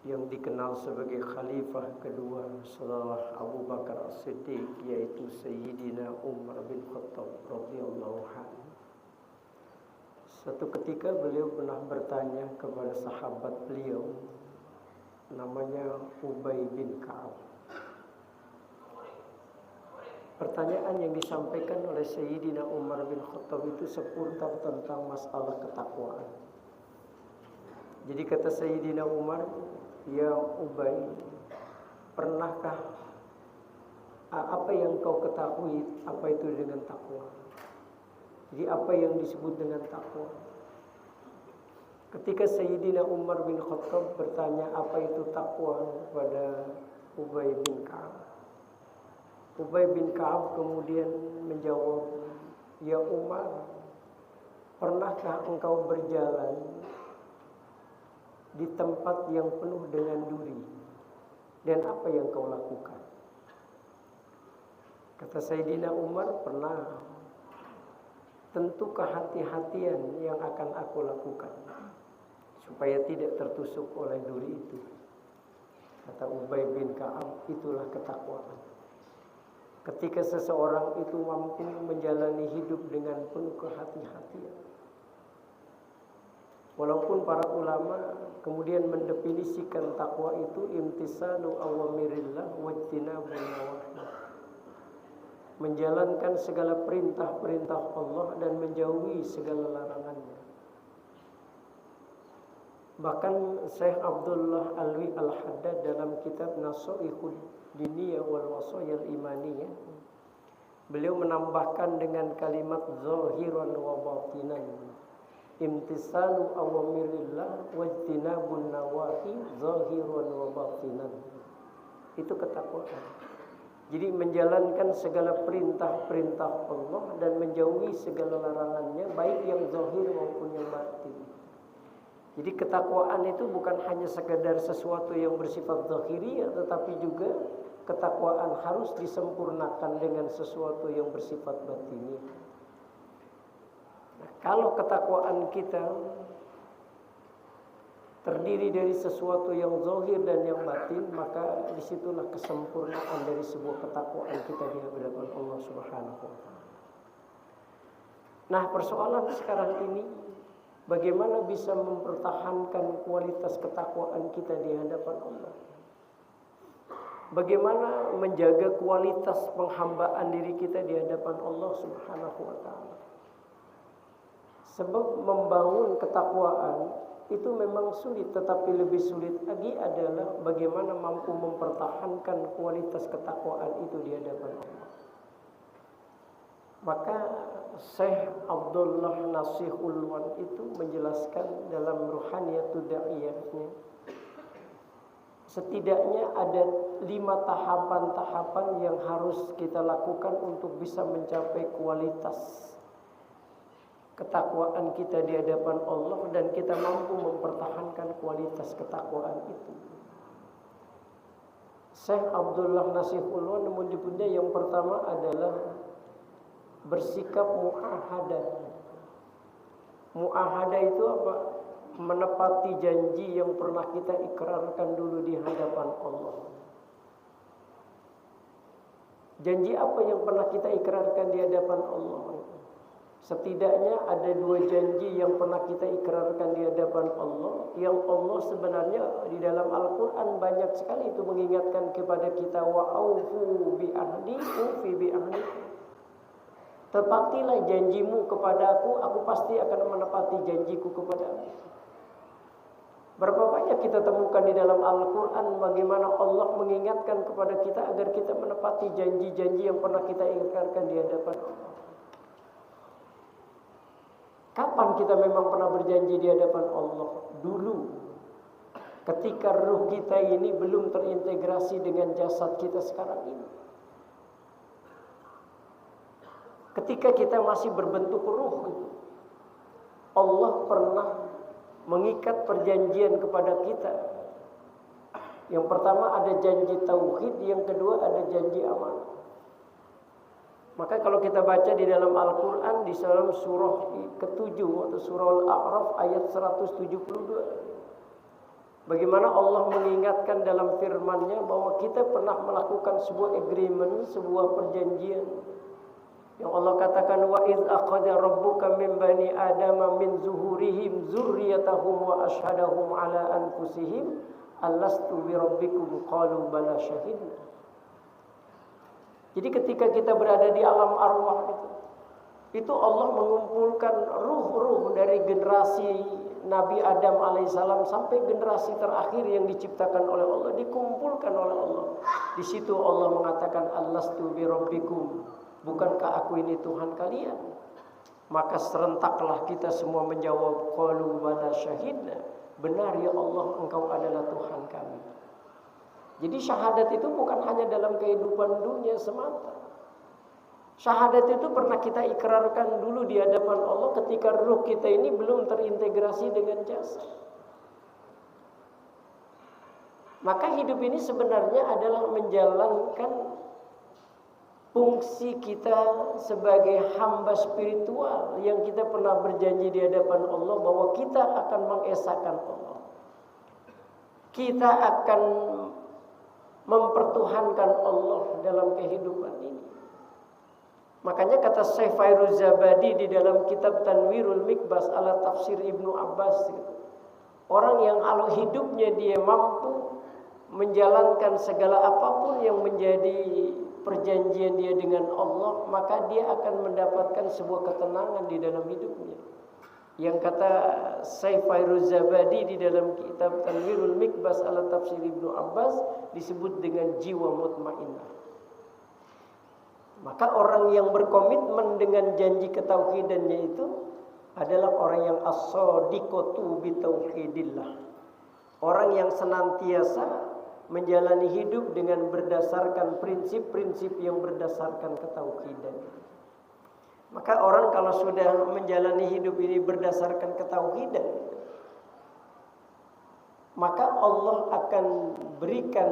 yang dikenal sebagai khalifah kedua setelah Abu Bakar As-Siddiq, yaitu Sayyidina Umar bin Khattab radhiyallahu anhu. Satu ketika beliau pernah bertanya kepada sahabat beliau namanya Ubay bin Ka'ab. Pertanyaan yang disampaikan oleh Sayyidina Umar bin Khattab itu seputar tentang masalah ketakwaan. Jadi kata Sayyidina Umar, "Ya Ubay, pernahkah apa yang kau ketahui apa itu dengan takwa?" Jadi apa yang disebut dengan takwa? Ketika Sayyidina Umar bin Khattab bertanya apa itu takwa kepada Ubay bin Ka'ab, Ubay bin Ka'ab kemudian menjawab, "Ya Umar, pernahkah engkau berjalan di tempat yang penuh dengan duri, dan apa yang kau lakukan?" Kata Sayyidina Umar, "Pernah. Tentu kehati-hatian yang akan aku lakukan supaya tidak tertusuk oleh duri itu." Kata Ubay bin Ka'ab, itulah ketakwaan. Ketika seseorang itu mampu menjalani hidup dengan penuh kehati-hatian. Walaupun para ulama kemudian mendefinisikan takwa itu imtisalu awamirillah wajtinabun nawahi, menjalankan segala perintah-perintah Allah dan menjauhi segala larangannya. Bahkan Syekh Abdullah Alwi Al-Haddad dalam kitab Nasaihud Diniyah wal Wasayil Imaniyah, beliau menambahkan dengan kalimat zahiran wa batinan, imtisalu awamirillah wajtinabun nawahi zahiran wa batinan. Itu ketakwaan. Jadi menjalankan segala perintah-perintah Allah dan menjauhi segala larangannya, baik yang zahir maupun yang batin. Jadi ketakwaan itu bukan hanya sekedar sesuatu yang bersifat zahiriyah, tetapi juga ketakwaan harus disempurnakan dengan sesuatu yang bersifat batiniyah. Nah, kalau ketakwaan kita terdiri dari sesuatu yang zahir dan yang batin, maka disitulah kesempurnaan dari sebuah ketakwaan kita di hadapan Allah Subhanahu wa Ta'ala. Nah, persoalan sekarang ini, bagaimana bisa mempertahankan kualitas ketakwaan kita di hadapan Allah? Bagaimana menjaga kualitas penghambaan diri kita di hadapan Allah Subhanahu wa Ta'ala? Sebab membangun ketakwaan itu memang sulit, tetapi lebih sulit lagi adalah bagaimana mampu mempertahankan kualitas ketakwaan itu di hadapan Allah. Maka Syekh Abdullah Nasihul Wan itu menjelaskan dalam Ruhaniyatud Da'iyahnya, setidaknya ada 5 tahapan-tahapan yang harus kita lakukan untuk bisa mencapai kualitas ketakwaan kita di hadapan Allah dan kita mampu mempertahankan kualitas ketakwaan itu. Syekh Abdullah Nasihul Wan menyebutnya yang pertama adalah bersikap mu'ahadah. Mu'ahadah itu apa? Menepati janji yang pernah kita ikrarkan dulu di hadapan Allah. Janji apa yang pernah kita ikrarkan di hadapan Allah? Setidaknya ada 2 janji yang pernah kita ikrarkan di hadapan Allah, yang Allah sebenarnya di dalam Al-Quran banyak sekali itu mengingatkan kepada kita, wa aufu bi ahdi ufi bi ahdi. Tepatilah janjimu kepada aku pasti akan menepati janjiku kepadamu. Berapa banyak kita temukan di dalam Al-Quran bagaimana Allah mengingatkan kepada kita agar kita menepati janji-janji yang pernah kita ikrarkan di hadapan Allah. Kapan kita memang pernah berjanji di hadapan Allah? Dulu, ketika ruh kita ini belum terintegrasi dengan jasad kita sekarang ini. Ketika kita masih berbentuk ruh, Allah pernah mengikat perjanjian kepada kita. Yang pertama ada janji tauhid, yang kedua ada janji amanah. Maka kalau kita baca di dalam Al-Quran, di dalam surah ke-7 atau surah Al-A'raf ayat 172, Bagaimana Allah mengingatkan dalam firman-Nya bahwa kita pernah melakukan sebuah agreement, sebuah perjanjian. Yang Allah katakan wa iz aqada rabbuka min bani adama min zuhurihim dzurriyyatahum wa asyhadahum ala anfusihim alastu bi rabbikum qalu bala syahidna. Jadi ketika kita berada di alam arwah itu Allah mengumpulkan ruh-ruh dari generasi Nabi Adam alaihissalam sampai generasi terakhir yang diciptakan oleh Allah, dikumpulkan oleh Allah. Di situ Allah mengatakan alastu bi rabbikum, bukankah aku ini Tuhan kalian? Maka serentaklah kita semua menjawab qalu bala syahidna, benar ya Allah, engkau adalah Tuhan kami. Jadi syahadat itu bukan hanya dalam kehidupan dunia semata. Syahadat itu pernah kita ikrarkan dulu di hadapan Allah ketika ruh kita ini belum terintegrasi dengan jasad. Maka hidup ini sebenarnya adalah menjalankan fungsi kita sebagai hamba spiritual yang kita pernah berjanji di hadapan Allah bahwa kita akan mengesahkan Allah. Kita akan mempertuhankan Allah dalam kehidupan ini. Makanya kata Syekh Fairuz Zabadi di dalam kitab Tanwirul Mikbas ala tafsir Ibnu Abbas, orang yang kalau hidupnya dia mampu menjalankan segala apapun yang menjadi perjanjian dia dengan Allah, maka dia akan mendapatkan sebuah ketenangan di dalam hidupnya. Yang kata Syekh Fairuz Zabadi di dalam kitab Tanwirul Mikbas ala tafsir Ibnu Abbas disebut dengan jiwa mutmainnah. Maka orang yang berkomitmen dengan janji ketauhidannya itu adalah orang yang as-shadiqatu bi tauhidillah. Orang yang senantiasa menjalani hidup dengan berdasarkan prinsip-prinsip yang berdasarkan ketauhidan. Maka orang kalau sudah menjalani hidup ini berdasarkan ketauhidan, maka Allah akan berikan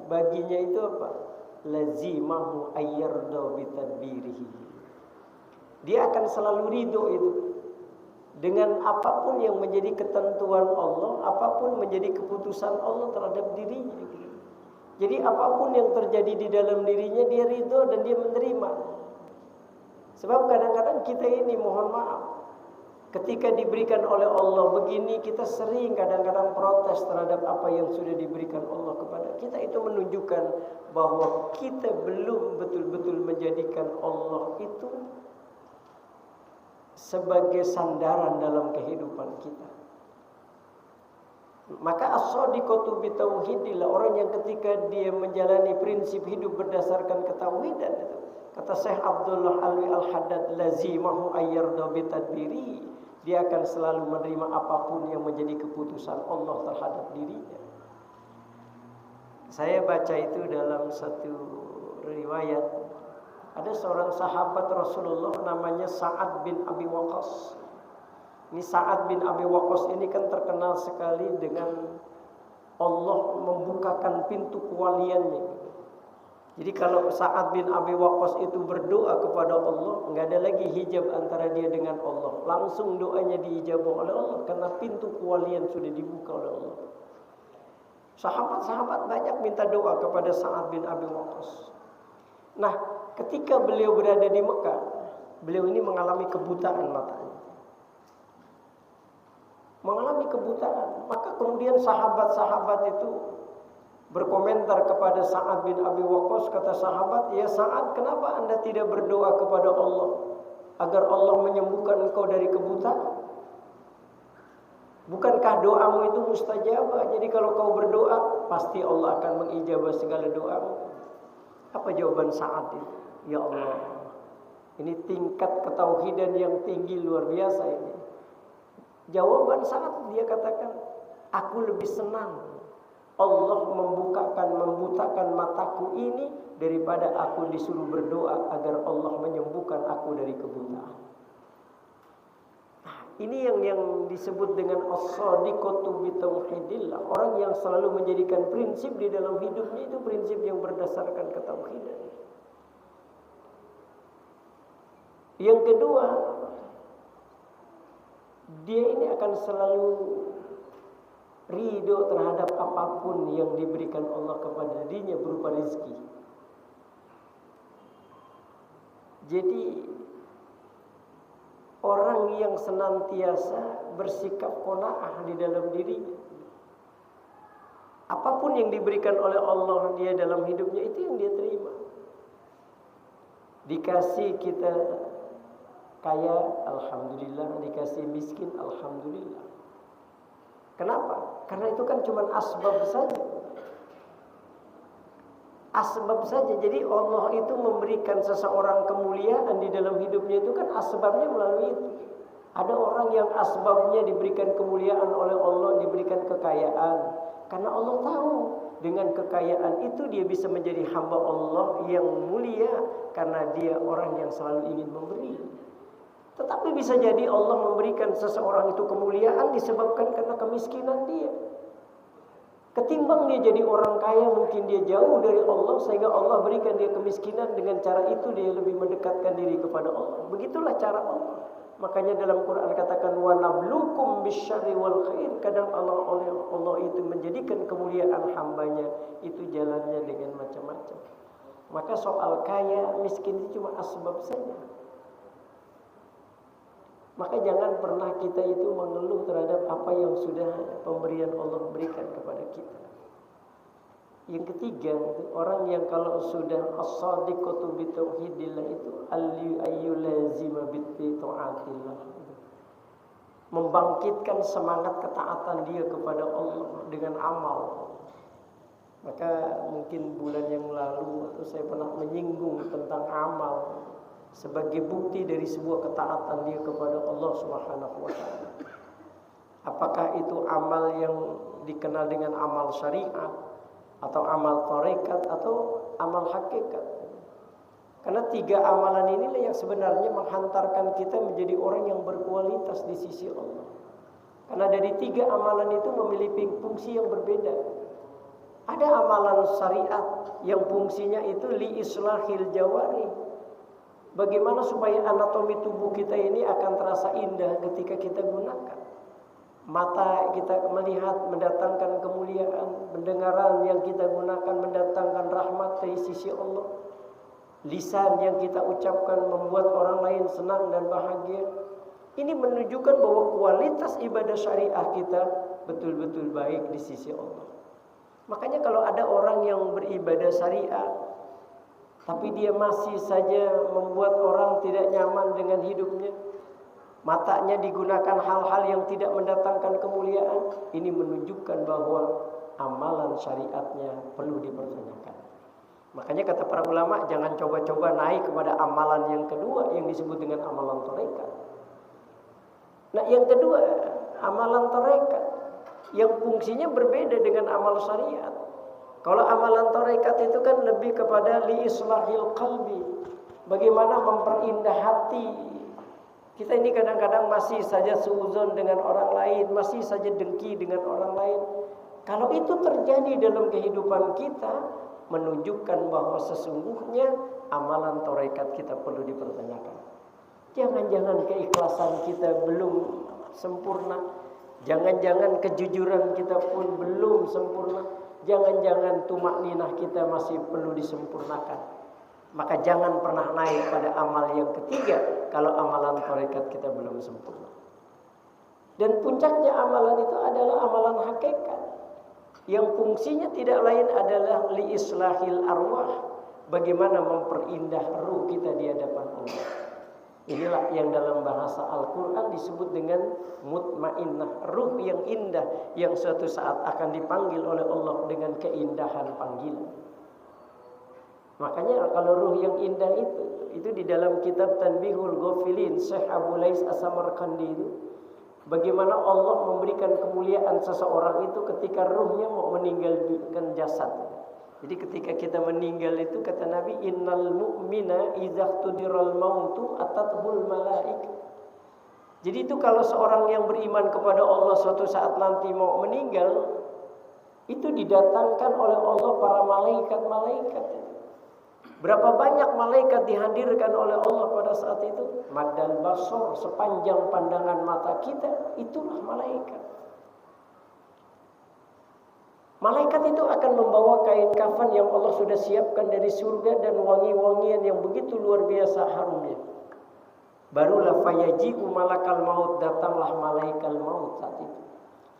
baginya itu apa? Lazimahu ayyarda bitadbirihi. Dia akan selalu ridho itu dengan apapun yang menjadi ketentuan Allah, apapun menjadi keputusan Allah terhadap dirinya. Jadi apapun yang terjadi di dalam dirinya dia ridho dan dia menerima. Sebab kadang-kadang kita ini mohon maaf, ketika diberikan oleh Allah begini, kita sering kadang-kadang protes terhadap apa yang sudah diberikan Allah kepada kita. Itu menunjukkan bahwa kita belum betul-betul menjadikan Allah itu sebagai sandaran dalam kehidupan kita. Maka as-shadiqatu bi tauhidillah, orang yang ketika dia menjalani prinsip hidup berdasarkan ketauhidan itu, kata Syekh Abdullah Alwi Al-Haddad, lazimahu ayyarda bi tadbiri, dia akan selalu menerima apapun yang menjadi keputusan Allah terhadap dirinya. Saya baca itu dalam satu riwayat, ada seorang sahabat Rasulullah namanya Sa'ad bin Abi Waqqas. Ini Sa'ad bin Abi Waqqas ini kan terkenal sekali dengan Allah membukakan pintu kewaliannya. Jadi kalau Sa'ad bin Abi Waqqas itu berdoa kepada Allah, enggak ada lagi hijab antara dia dengan Allah. Langsung doanya diijabah oleh Allah karena pintu kewalian sudah dibuka oleh Allah. Sahabat-sahabat banyak minta doa kepada Sa'ad bin Abi Waqqas. Nah, ketika beliau berada di Mekah, beliau ini mengalami kebutaan matanya. Mengalami kebutaan, maka kemudian sahabat-sahabat itu berkomentar kepada Sa'ad bin Abi Waqqas. Kata sahabat, ya Sa'ad, kenapa anda tidak berdoa kepada Allah agar Allah menyembuhkan engkau dari kebutaan? Bukankah doamu itu mustajabah? Jadi kalau kau berdoa, pasti Allah akan mengijabah segala doamu. Apa jawaban Sa'ad itu? Ya Allah, ini tingkat ketauhidan yang tinggi luar biasa ini. Jawaban Sa'ad, dia katakan, aku lebih senang Allah membutakan mataku ini daripada aku disuruh berdoa agar Allah menyembuhkan aku dari kebutaan. Nah, ini yang disebut dengan as-shadiqatu bi tauhidillah. Orang yang selalu menjadikan prinsip di dalam hidupnya itu prinsip yang berdasarkan ketauhidan. Yang kedua, dia ini akan selalu ridho terhadap apapun yang diberikan Allah kepada dirinya berupa rezeki. Jadi orang yang senantiasa bersikap qanaah di dalam dirinya, apapun yang diberikan oleh Allah dia dalam hidupnya itu yang dia terima. Dikasih kita kaya, alhamdulillah. Dikasih miskin, alhamdulillah. Kenapa? Karena itu kan cuma asbab saja. Asbab saja. Jadi Allah itu memberikan seseorang kemuliaan di dalam hidupnya itu kan asbabnya melalui itu. Ada orang yang asbabnya diberikan kemuliaan oleh Allah, diberikan kekayaan. Karena Allah tahu dengan kekayaan itu dia bisa menjadi hamba Allah yang mulia. Karena dia orang yang selalu ingin memberi. Tetapi bisa jadi Allah memberikan seseorang itu kemuliaan disebabkan karena kemiskinan dia. Ketimbang dia jadi orang kaya, mungkin dia jauh dari Allah, sehingga Allah berikan dia kemiskinan. Dengan cara itu dia lebih mendekatkan diri kepada Allah. Begitulah cara Allah. Makanya dalam Quran katakan wa nablukum bisyarri wal khair. Kadang Allah itu menjadikan kemuliaan hambanya itu jalannya dengan macam-macam. Maka soal kaya miskin itu cuma asbab saja. Maka jangan pernah kita itu mengeluh terhadap apa yang sudah pemberian Allah berikan kepada kita. Yang ketiga, orang yang kalau sudah as-sadiqatu bi tauhidillah itu ayyulazima bi taatillah. Membangkitkan semangat ketaatan dia kepada Allah dengan amal. Maka mungkin bulan yang lalu saya pernah menyinggung tentang amal sebagai bukti dari sebuah ketaatan dia kepada Allah Subhanahu wa taala. Apakah itu amal yang dikenal dengan amal syariat atau amal tarekat atau amal hakikat? Karena tiga amalan inilah yang sebenarnya menghantarkan kita menjadi orang yang berkualitas di sisi Allah. Karena dari tiga amalan itu memiliki fungsi yang berbeda. Ada amalan syariat yang fungsinya itu li islahil jawari. Bagaimana supaya anatomi tubuh kita ini akan terasa indah ketika kita gunakan. Mata kita melihat mendatangkan kemuliaan, pendengaran yang kita gunakan mendatangkan rahmat dari sisi Allah. Lisan yang kita ucapkan membuat orang lain senang dan bahagia. Ini menunjukkan bahwa kualitas ibadah syariah kita betul-betul baik di sisi Allah. Makanya kalau ada orang yang beribadah syariah tapi dia masih saja membuat orang tidak nyaman dengan hidupnya, matanya digunakan hal-hal yang tidak mendatangkan kemuliaan, ini menunjukkan bahwa amalan syariatnya perlu dipertanyakan. Makanya kata para ulama, jangan coba-coba naik kepada amalan yang kedua yang disebut dengan amalan tarekat. Nah, yang kedua, amalan tarekat yang fungsinya berbeda dengan amal syariat. Kalau amalan tarekat itu kan lebih kepada li islahil qalbi, bagaimana memperindah hati. Kita ini kadang-kadang masih saja suudzon dengan orang lain, masih saja dengki dengan orang lain. Kalau itu terjadi dalam kehidupan kita, menunjukkan bahwa sesungguhnya amalan tarekat kita perlu dipertanyakan. Jangan-jangan keikhlasan kita belum sempurna, jangan-jangan kejujuran kita pun belum sempurna, jangan-jangan tumakninah kita masih perlu disempurnakan. Maka jangan pernah naik pada amal yang ketiga kalau amalan tarekat kita belum sempurna. Dan puncaknya amalan itu adalah amalan hakikat, yang fungsinya tidak lain adalah li islahil arwah, bagaimana memperindah ruh kita di hadapan Allah. Inilah yang dalam bahasa Al-Quran disebut dengan mutmainnah, ruh yang indah, yang suatu saat akan dipanggil oleh Allah dengan keindahan panggilan. Makanya kalau ruh yang indah itu di dalam kitab Tanbihul Ghafilin Syekh Abu Lais As-Samarqandi itu, bagaimana Allah memberikan kemuliaan seseorang itu ketika ruhnya mau meninggalkan jasad. Jadi ketika kita meninggal itu kata Nabi, innal mu'mina idza tudiral mautu atathul malaika. Jadi itu kalau seorang yang beriman kepada Allah suatu saat nanti mau meninggal, itu didatangkan oleh Allah para malaikat-malaikat. Berapa banyak malaikat dihadirkan oleh Allah pada saat itu? Maddal basar, sepanjang pandangan mata kita, itulah malaikat. Malaikat itu akan membawa kain kafan yang Allah sudah siapkan dari surga dan wangi-wangian yang begitu luar biasa harumnya. Barulah fayaji'u malakal maut, datanglah malaikat maut saat itu.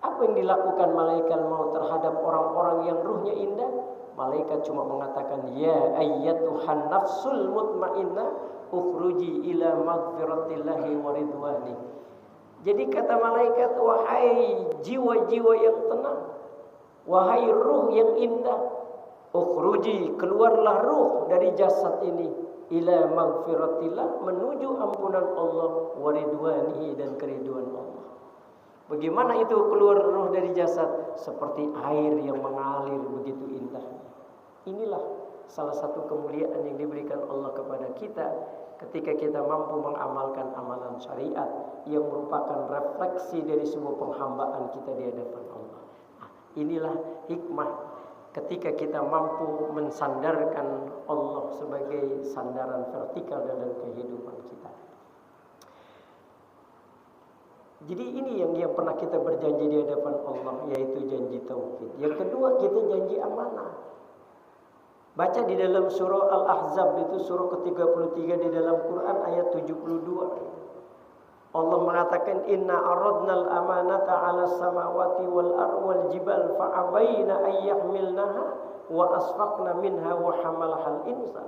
Apa yang dilakukan malaikat maut terhadap orang-orang yang ruhnya indah? Malaikat cuma mengatakan, ya ayyatuhan nafsul mutmainnah ukhruji ila maghfiratillahi wa ridwani. Jadi kata malaikat, wahai jiwa-jiwa yang tenang, wahai ruh yang indah, ukhruji, keluarlah ruh dari jasad ini, ila maghfiratillah, menuju ampunan Allah, wa ridwanihi, dan keriduan Allah. Bagaimana itu keluar ruh dari jasad? Seperti air yang mengalir begitu indahnya. Inilah salah satu kemuliaan yang diberikan Allah kepada kita ketika kita mampu mengamalkan amalan syariat yang merupakan refleksi dari sebuah penghambaan kita di hadapan Allah. Nah, inilah hikmah ketika kita mampu mensandarkan Allah sebagai sandaran vertikal dalam kehidupan kita. Jadi ini yang pernah kita berjanji di hadapan Allah, yaitu janji tauhid. Yang kedua, kita janji amanah. Baca di dalam surah Al-Ahzab, itu surah ke-33 di dalam Quran ayat 72. Allah mengatakan, inna aradnal amanata 'alas samawati wal ardi wal jibal fa'abaina ay yahmilnaha wa asfaqna minha wa hamalahal insan.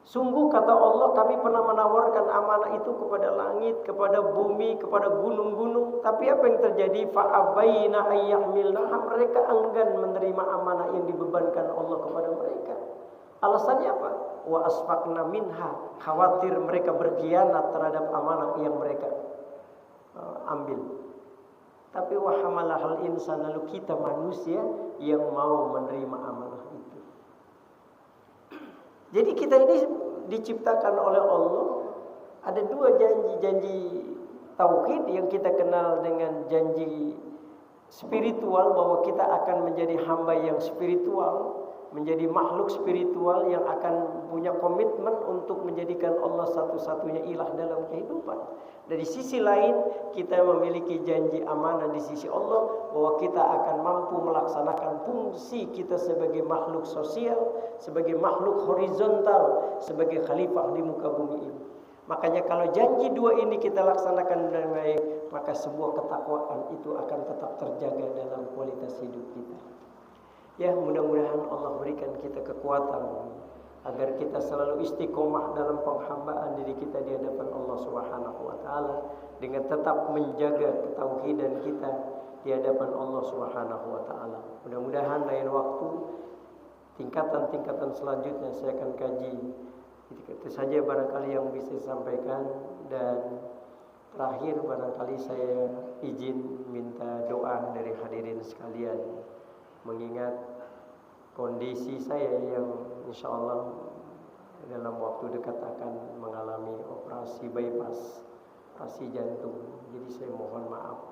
Sungguh kata Allah, kami pernah menawarkan amanah itu kepada langit, kepada bumi, kepada gunung-gunung. Tapi apa yang terjadi? Fa'abaina ay yahmilnaha, mereka enggan menerima amanah yang dibebankan Allah kepada mereka. Alasannya apa? Wa asfaqna minha, khawatir mereka berkhianat terhadap amanah yang mereka ambil. Tapi wa hamalahal insan, lalu kita manusia yang mau menerima amanah itu. Jadi kita ini diciptakan oleh Allah. Ada dua janji tauhid yang kita kenal dengan janji spiritual, bahwa kita akan menjadi hamba yang spiritual, menjadi makhluk spiritual yang akan punya komitmen untuk menjadikan Allah satu-satunya ilah dalam kehidupan. Dari sisi lain, kita memiliki janji amanah di sisi Allah, bahwa kita akan mampu melaksanakan fungsi kita sebagai makhluk sosial, sebagai makhluk horizontal, sebagai khalifah di muka bumi ini. Makanya kalau janji dua ini kita laksanakan dengan baik, maka sebuah ketakwaan itu akan tetap terjaga dalam kualitas hidup kita. Ya, mudah-mudahan Allah berikan kita kekuatan agar kita selalu istiqomah dalam penghambaan diri kita di hadapan Allah Subhanahu wa taala, dengan tetap menjaga ketauhidan kita di hadapan Allah Subhanahu wa taala. Mudah-mudahan lain waktu tingkatan-tingkatan selanjutnya saya akan kaji. Itu saja barangkali yang bisa saya sampaikan, dan terakhir barangkali saya izin minta doa dari hadirin sekalian, mengingat kondisi saya yang insya Allah dalam waktu dekat akan mengalami operasi bypass, operasi jantung. Jadi saya mohon maaf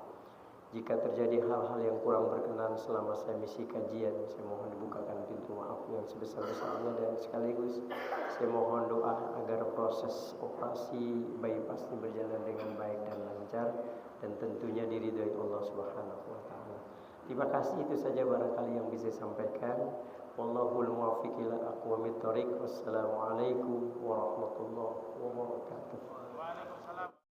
jika terjadi hal-hal yang kurang berkenan selama saya misi kajian. Saya mohon dibukakan pintu maaf yang sebesar-besarnya, dan sekaligus saya mohon doa agar proses operasi bypass ini berjalan dengan baik dan lancar, dan tentunya diridhoi Allah Subhanahu wa taala. Terima kasih, itu saja barangkali yang bisa saya sampaikan. Wallahul muwaffiq ila aqwamit thoriq. Wassalamualaikum warahmatullahi wabarakatuh.